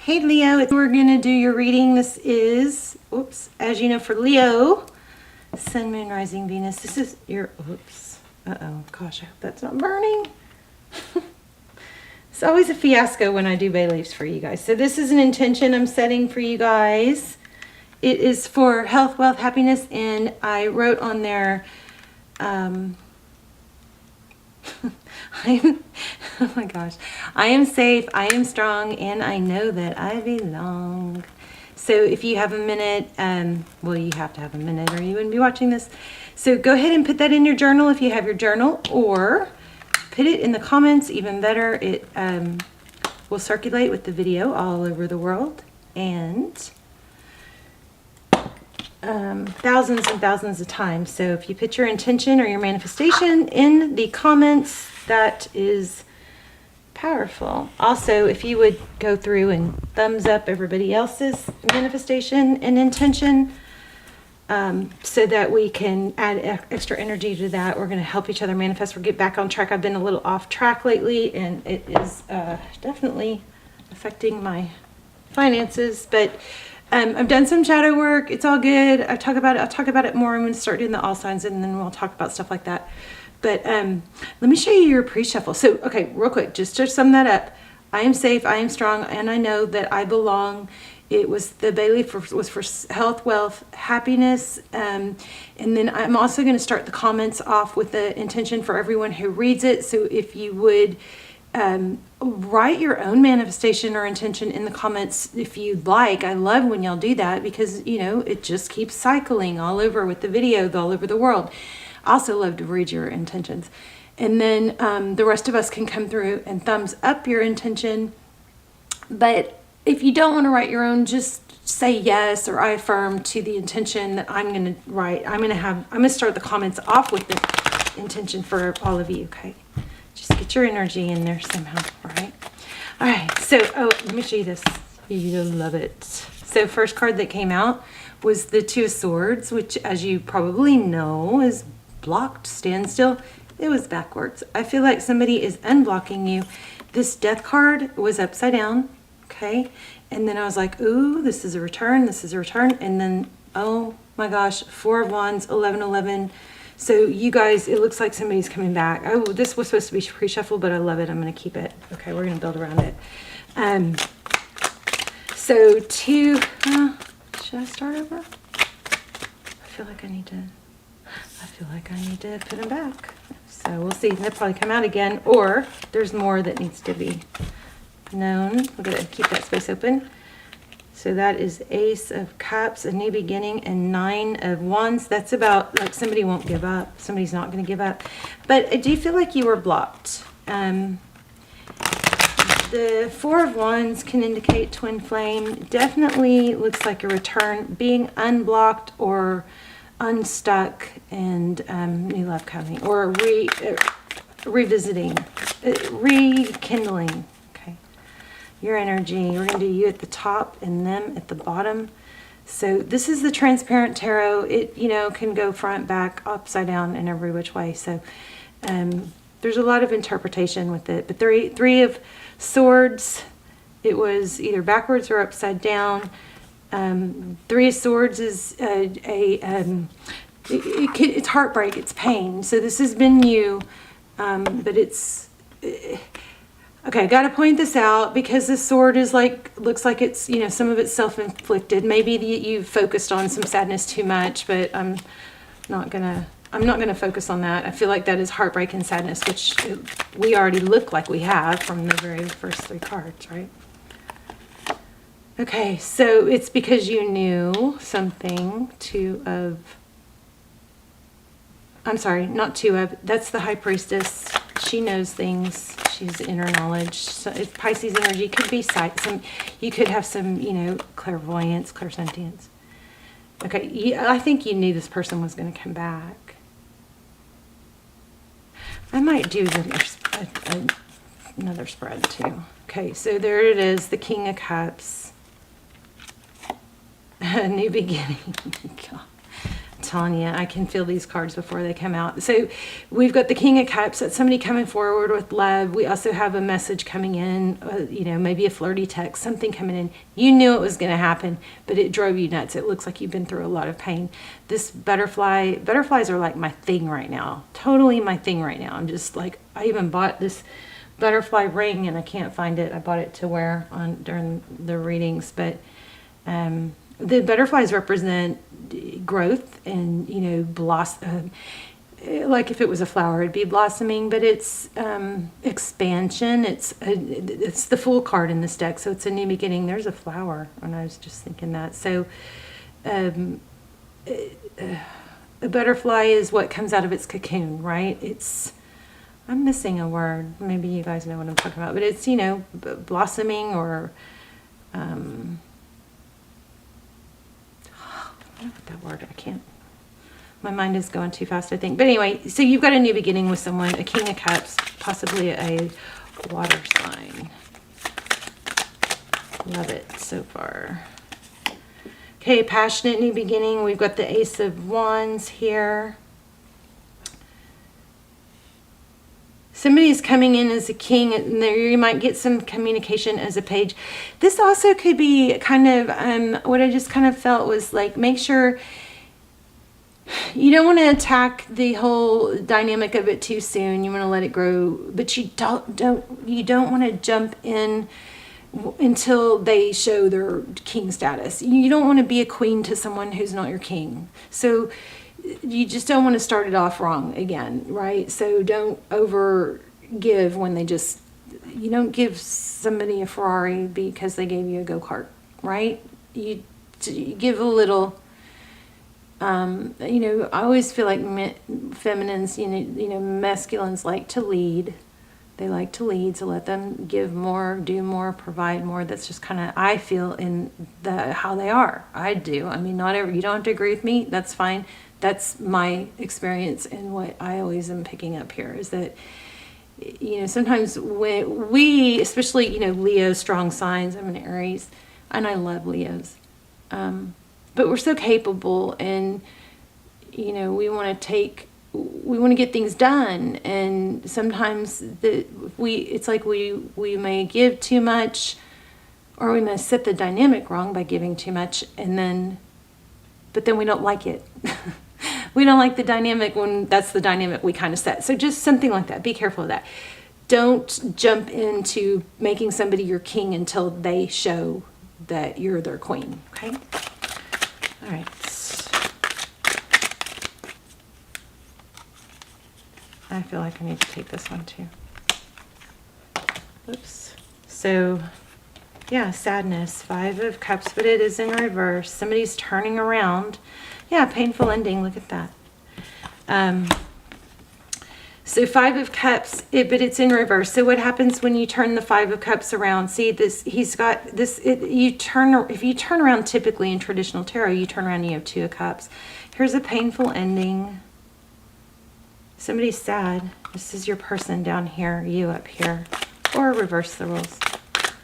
Hey Leo, we're going to do your reading. This is, oops, as you know, for Leo, Sun, Moon, Rising, Venus. This is your, oops, uh-oh, gosh, I hope that's not burning. It's always a fiasco when I do bay leaves for you guys. So this is an intention I'm setting for you guys. It is for health, wealth, happiness, and I wrote on there, oh my gosh, I am safe, I am strong, and I know that I belong. So if you have a minute, well, you have to have a minute or you wouldn't be watching this. So go ahead and put that in your journal if you have your journal, or put it in the comments, even better. It will circulate with the video all over the world, and thousands and thousands of times. So if you put your intention or your manifestation in the comments, that is powerful. Also, if you would go through and thumbs up everybody else's manifestation and intention, so that we can add extra energy to that. We're going to help each other manifest. We'll get back on track. I've been a little off track lately, and it is definitely affecting my finances, but I've done some shadow work. It's all good. I'll talk about it more. I'm going to start doing the all signs, and then we'll talk about stuff like that. But let me show you your pre-shuffle. So, okay, real quick, just to sum that up. I am safe, I am strong, and I know that I belong. It was, the bay leaf was for health, wealth, happiness. And then I'm also going to start the comments off with the intention for everyone who reads it. So if you would write your own manifestation or intention in the comments if you'd like. I love when y'all do that, because you know it just keeps cycling all over with the video all over the world. I also love to read your intentions, and then the rest of us can come through and thumbs up your intention. But if you don't want to write your own, just say yes or I affirm to the intention that I'm going to write. I'm going to start the comments off with the intention for all of you. Okay, just get your energy in there somehow. All right, so, oh, let me show you this. You'll love it. So first card that came out was the Two of Swords, which, as you probably know, is blocked, stand still. It was backwards. I feel like somebody is unblocking you. This Death card was upside down, okay? And then I was like, ooh, this is a return, this is a return. And then, oh my gosh, Four of Wands, 1111. So you guys, it looks like somebody's coming back. Oh, this was supposed to be pre-shuffle, but I love it. I'm going to keep it. Okay, we're going to build around it. So should I start over? I feel like I need to put them back. So we'll see. They'll probably come out again, or there's more that needs to be known. We're going to keep that space open. So that is Ace of Cups, a new beginning, and Nine of Wands. That's about like somebody won't give up. Somebody's not going to give up. But I do feel like you were blocked. The Four of Wands can indicate twin flame. Definitely looks like a return, being unblocked or unstuck, and new love coming, or revisiting, rekindling. Your energy. We're going to do you at the top and them at the bottom. So this is the transparent tarot. It, you know, can go front, back, upside down, and every which way. So there's a lot of interpretation with it. But three of Swords, it was either backwards or upside down. Three of Swords is it's heartbreak, it's pain. So this has been you, but it's... Okay, I got to point this out because the sword is like, looks like it's, you know, some of it's self-inflicted. Maybe you focused on some sadness too much, but I'm not gonna focus on that. I feel like that is heartbreak and sadness, which we already look like we have from the very first three cards, right? Okay, so it's because you knew something. That's the High Priestess. She knows things. She's inner knowledge. So if Pisces energy could be sight. You could have some, you know, clairvoyance, clairsentience. Okay, I think you knew this person was going to come back. I might do another spread too. Okay, so there it is, the King of Cups. A new beginning. telling you, I can feel these cards before they come out. So we've got the King of Cups. That's somebody coming forward with love. We also have a message coming in, you know, maybe a flirty text, something coming in. You knew it was going to happen, but it drove you nuts. It looks like you've been through a lot of pain. This butterflies are like my thing right now. Totally my thing right now. I'm just like, I even bought this butterfly ring and I can't find it. I bought it to wear on during the readings, but the butterflies represent growth and, you know, blossom. Like if it was a flower, it'd be blossoming, but it's expansion. It's the Fool card in this deck, so it's a new beginning. There's a flower, and I was just thinking that. So a butterfly is what comes out of its cocoon, right? I'm missing a word. Maybe you guys know what I'm talking about, but it's, you know, blossoming or I don't know what that word, I can't, my mind is going too fast, I think. But anyway, so you've got a new beginning with someone, a King of Cups, possibly a water sign. Love it so far. Okay, passionate new beginning. We've got the Ace of Wands here. Somebody's coming in as a king, and there you might get some communication as a page. This also could be kind of, what I just kind of felt was like, make sure you don't want to attack the whole dynamic of it too soon. You want to let it grow, but you don't want to jump in until they show their king status. You don't want to be a queen to someone who's not your king. So you just don't want to start it off wrong again, right? So don't over give when they just, you don't give somebody a Ferrari because they gave you a go-kart, right? You give a little, you know, I always feel like feminines, you know, masculines like to lead. They like to lead, so let them give more, do more, provide more. That's just kind of, I feel, in how they are. I do. I mean, you don't have to agree with me. That's fine. That's my experience, and what I always am picking up here is that, you know, sometimes when we, especially, you know, Leo, strong signs, I'm an Aries, and I love Leos, but we're so capable, and, you know, we want to get things done, and sometimes it's like we may give too much, or we may set the dynamic wrong by giving too much, but then we don't like it. We don't like the dynamic when that's the dynamic we kind of set. So just something like that. Be careful of that. Don't jump into making somebody your king until they show that you're their queen. Okay? All right. I feel like I need to take this one too. Oops. So, yeah, sadness, 5 of Cups, but it is in reverse. Somebody's turning around. Yeah, painful ending. Look at that. So 5 of Cups, but it's in reverse. So what happens when you turn the 5 of Cups around? See this, he's got this, if you turn around typically in traditional tarot, you turn around and you have 2 of Cups. Here's a painful ending. Somebody's sad. This is your person down here, you up here. Or reverse the roles.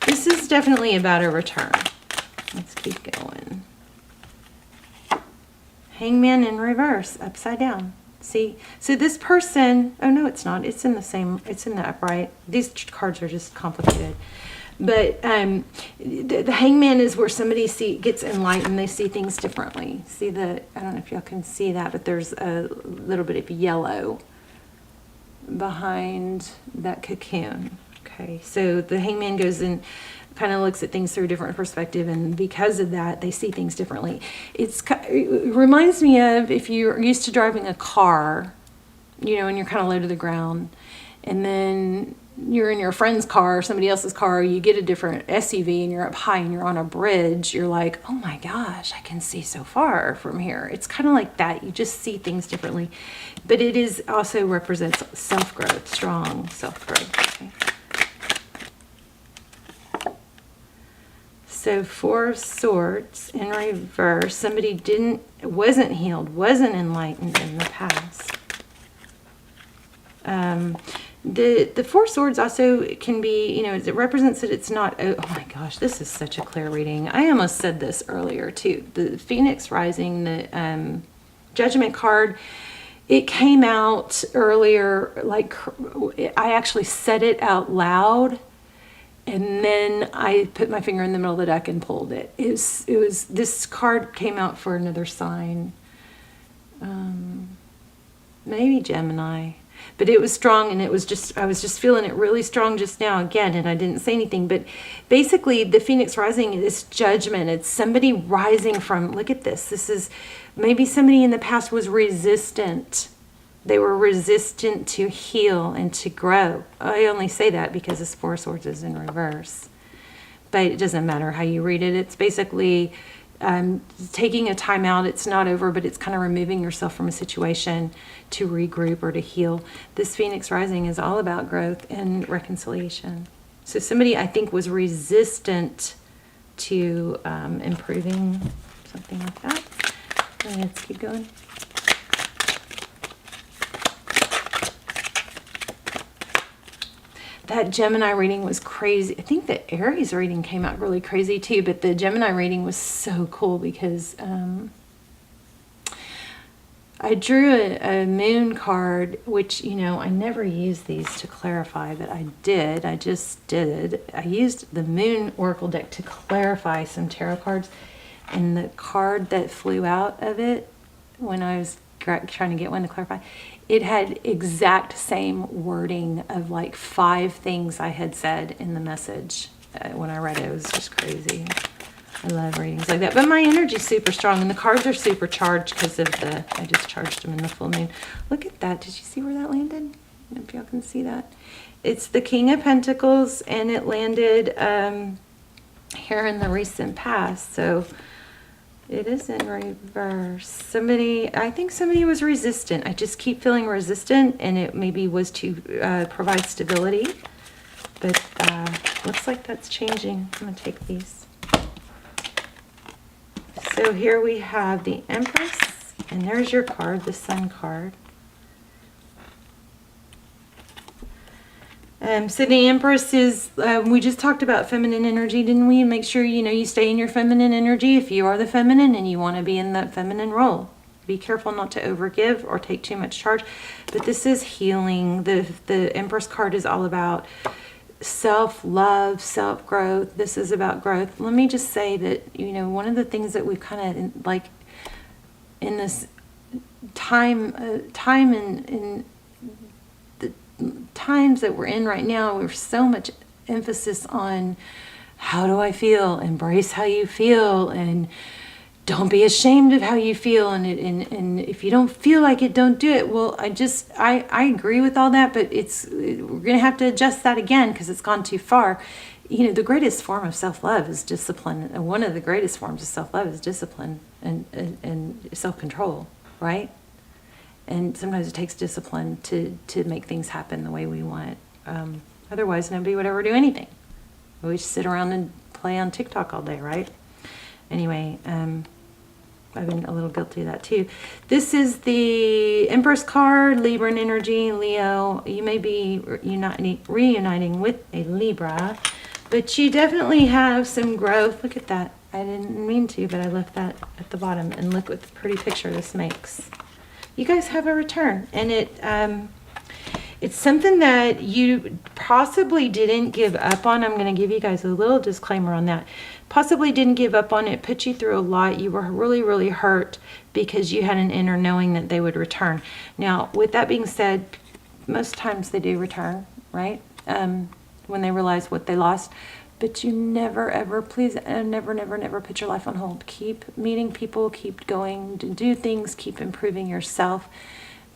This is definitely about a return. Let's keep going. Hangman in reverse, upside down. See? So this person, oh no, it's not. It's in the upright. These cards are just complicated. But the hangman is where somebody gets enlightened. They see things differently. See I don't know if y'all can see that, but there's a little bit of yellow behind that cocoon. Okay, so the hangman goes and kind of looks at things through a different perspective, and because of that, they see things differently. It reminds me of if you're used to driving a car, you know, and you're kind of low to the ground, and then you're in your friend's car or somebody else's car, you get a different SUV and you're up high and you're on a bridge, you're like, oh my gosh, I can see so far from here. It's kind of like that. You just see things differently. But it is also represents self-growth, strong self-growth. Okay. So 4 of Swords in reverse. Somebody wasn't healed, wasn't enlightened in the past. The 4 Swords also can be, you know, it represents that it's not, oh my gosh, this is such a clear reading. I almost said this earlier too. The Phoenix rising, the Judgment card, it came out earlier, like I actually said it out loud, and then I put my finger in the middle of the deck and pulled it. It was this card came out for another sign, maybe Gemini, but it was strong, and it was just, I was just feeling it really strong just now again, and I didn't say anything. But basically the Phoenix rising is judgment. It's somebody rising from, look at this. This is maybe somebody in the past was resistant. They were resistant to heal and to grow. I only say that because this Four of Swords is in reverse. But it doesn't matter how you read it. It's basically taking a time out. It's not over, but it's kind of removing yourself from a situation to regroup or to heal. This Phoenix rising is all about growth and reconciliation. So somebody, I think, was resistant to improving, something like that. Let's keep going. That Gemini reading was crazy. I think the Aries reading came out really crazy too, but the Gemini reading was so cool because I drew a moon card, which, you know, I never use these to clarify, but I did. I just did. I used the moon oracle deck to clarify some tarot cards, and the card that flew out of it when I was trying to get one to clarify, it had exact same wording of like 5 things I had said in the message. When I read it, it was just crazy. I love readings like that. But my energy's super strong, and the cards are super charged because of I just charged them in the full moon. Look at that. Did you see where that landed? I don't know if y'all can see that. It's the King of Pentacles, and it landed here in the recent past. So it is in reverse. I think somebody was resistant. I just keep feeling resistant, and it maybe was to provide stability. But looks like that's changing. I'm going to take these. So here we have the Empress, and there's your card, the Sun card. So the Empress is, we just talked about feminine energy, didn't we? Make sure, you know, you stay in your feminine energy if you are the feminine and you want to be in that feminine role. Be careful not to overgive or take too much charge. But this is healing. The Empress card is all about self-love, self-growth. This is about growth. Let me just say that, you know, one of the things that we've kind of, like, in this time in the times that we're in right now, we're so much emphasis on how do I feel, embrace how you feel, and don't be ashamed of how you feel, and if you don't feel like it, don't do it. Well, I agree with all that, but we're gonna have to adjust that again because it's gone too far. You know, the greatest form of self-love is discipline, and one of the greatest forms of self-love is discipline and self-control, right? And sometimes it takes discipline to make things happen the way we want. Otherwise, nobody would ever do anything. We just sit around and play on TikTok all day, right? Anyway, I've been a little guilty of that too. This is the Empress card, Libra energy, Leo. You may be reuniting with a Libra, but you definitely have some growth. Look at that. I didn't mean to, but I left that at the bottom. And look what the pretty picture this makes. You guys have a return, and it's something that you possibly didn't give up on. I'm going to give you guys a little disclaimer on that. Possibly didn't give up on it, put you through a lot. You were really, really hurt because you had an inner knowing that they would return. Now, with that being said, most times they do return, right? When they realize what they lost. But you never, ever, please, never, never, never put your life on hold. Keep meeting people, keep going to do things, keep improving yourself.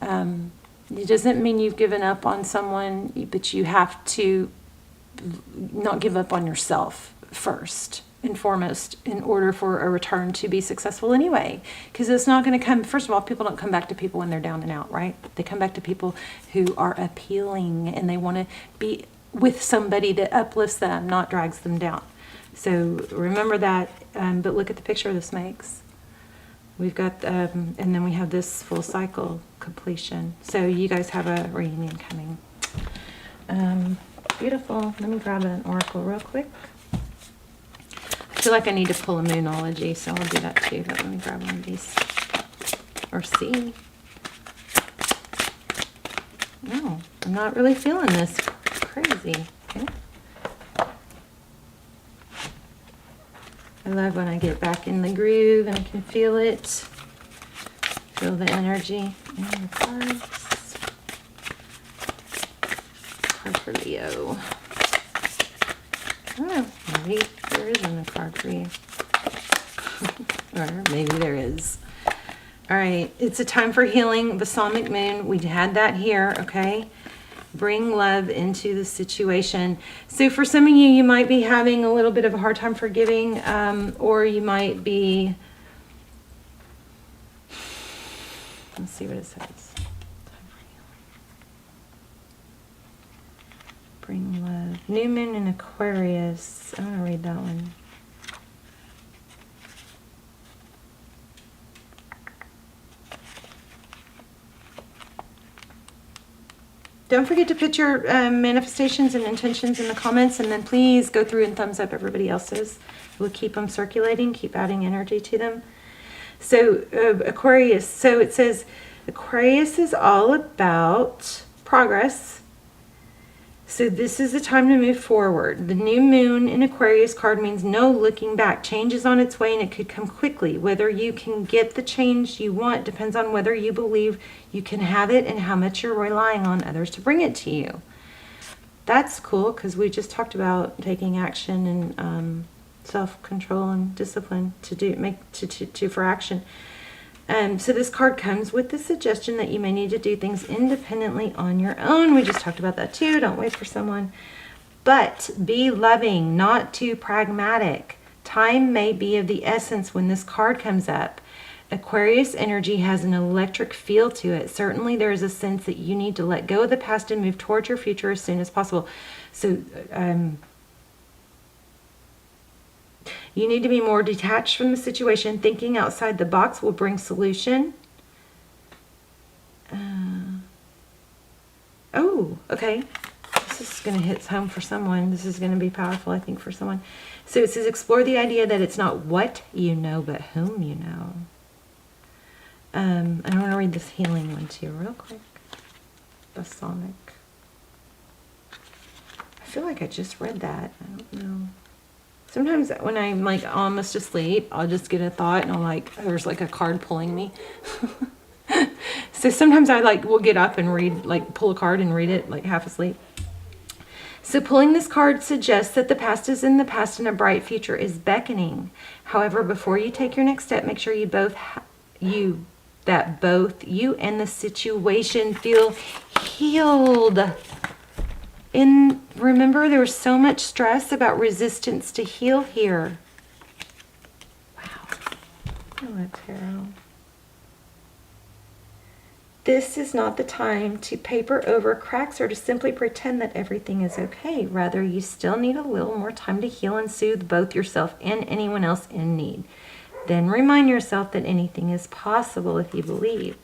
It doesn't mean you've given up on someone, but you have to not give up on yourself first and foremost in order for a return to be successful anyway. Because it's not going to come, first of all, people don't come back to people when they're down and out, right? They come back to people who are appealing, and they want to be with somebody that uplifts them, not drags them down. So remember that, but look at the picture this makes. We've got, and then we have this full cycle completion. So you guys have a reunion coming. Beautiful. Let me grab an oracle real quick. I feel like I need to pull a moonology, so I'll do that too. But let me grab one of these or C. No, I'm not really feeling this. Crazy. Okay. I love when I get back in the groove and I can feel it. Feel the energy in the cards. Card for Leo. I don't know, maybe there isn't a card for you. Or maybe there is. All right, it's a time for healing. Balsamic moon, we had that here, okay? Bring love into the situation. So for some of you, you might be having a little bit of a hard time forgiving, or you might be, let's see what it says. Time for healing. Bring love. New moon in Aquarius. I want to read that one. Don't forget to put your manifestations and intentions in the comments, and then please go through and thumbs up everybody else's. We'll keep them circulating, keep adding energy to them. So Aquarius, so it says Aquarius is all about progress. So this is the time to move forward. The new moon in Aquarius card means no looking back. Change is on its way and it could come quickly. Whether you can get the change you want depends on whether you believe you can have it and how much you're relying on others to bring it to you. That's cool because we just talked about taking action and self-control and discipline for action. So this card comes with the suggestion that you may need to do things independently on your own. We just talked about that too. Don't wait for someone. But be loving, not too pragmatic. Time may be of the essence when this card comes up. Aquarius energy has an electric feel to it. Certainly there is a sense that you need to let go of the past and move towards your future as soon as possible. So you need to be more detached from the situation. Thinking outside the box will bring solution. Oh, okay. This is going to hit home for someone. This is going to be powerful, I think, for someone. So it says, explore the idea that it's not what you know, but whom you know. And I want to read this healing one to you real quick. Balsamic. I feel like I just read that. I don't know. Sometimes when I'm like almost asleep, I'll just get a thought and I'll like, there's like a card pulling me. So sometimes I like will get up and read, like pull a card and read it like half asleep. So pulling this card suggests that the past is in the past and a bright future is beckoning. However, before you take your next step, make sure that both you and the situation feel healed. And remember, there was so much stress about resistance to heal here. Wow. Oh, tarot. This is not the time to paper over cracks or to simply pretend that everything is okay. Rather, you still need a little more time to heal and soothe both yourself and anyone else in need. Then remind yourself that anything is possible if you believe.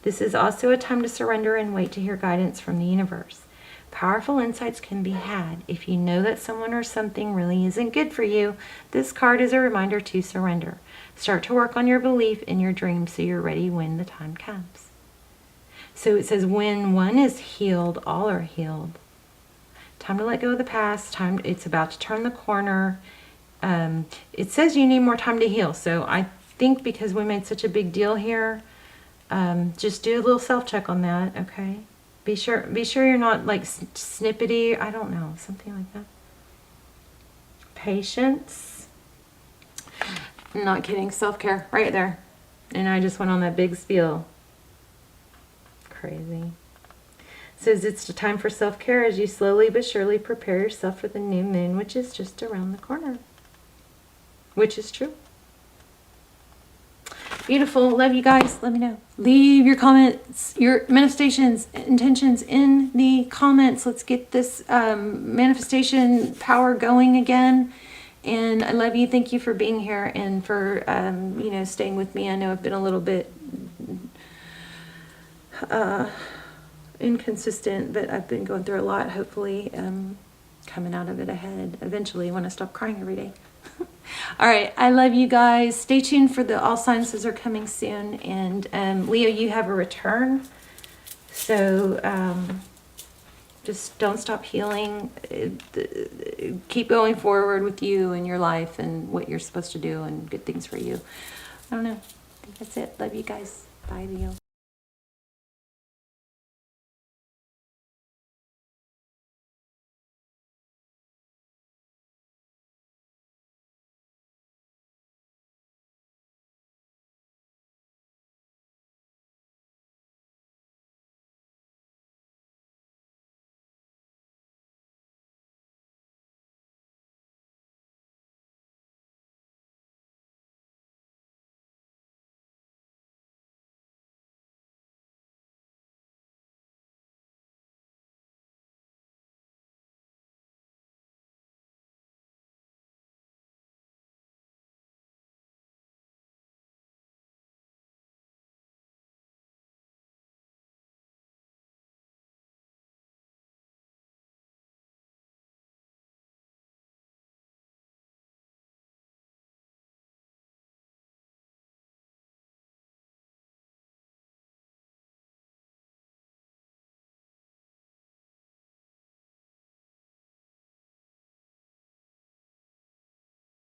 This is also a time to surrender and wait to hear guidance from the universe. Powerful insights can be had. If you know that someone or something really isn't good for you, this card is a reminder to surrender. Start to work on your belief in your dreams so you're ready when the time comes. So it says, when one is healed, all are healed. Time to let go of the past. It's about to turn the corner. It says you need more time to heal. So I think because we made such a big deal here, just do a little self-check on that, okay? Be sure you're not like snippety. I don't know, something like that. Patience. I'm not kidding. Self-care right there. And I just went on that big spiel. Crazy. It says it's the time for self-care as you slowly but surely prepare yourself for the new moon, which is just around the corner. Which is true. Beautiful. Love you guys. Let me know. Leave your comments, your manifestations, intentions in the comments. Let's get this manifestation power going again. And I love you. Thank you for being here and for, staying with me. I know I've been a little bit inconsistent, but I've been going through a lot. Hopefully, coming out of it ahead eventually when I stop crying every day. All right. I love you guys. Stay tuned for the all signs are coming soon. And Leo, you have a return. So just don't stop healing. Keep going forward with you and your life and what you're supposed to do and good things for you. I don't know. I think that's it. Love you guys. Bye, Leo.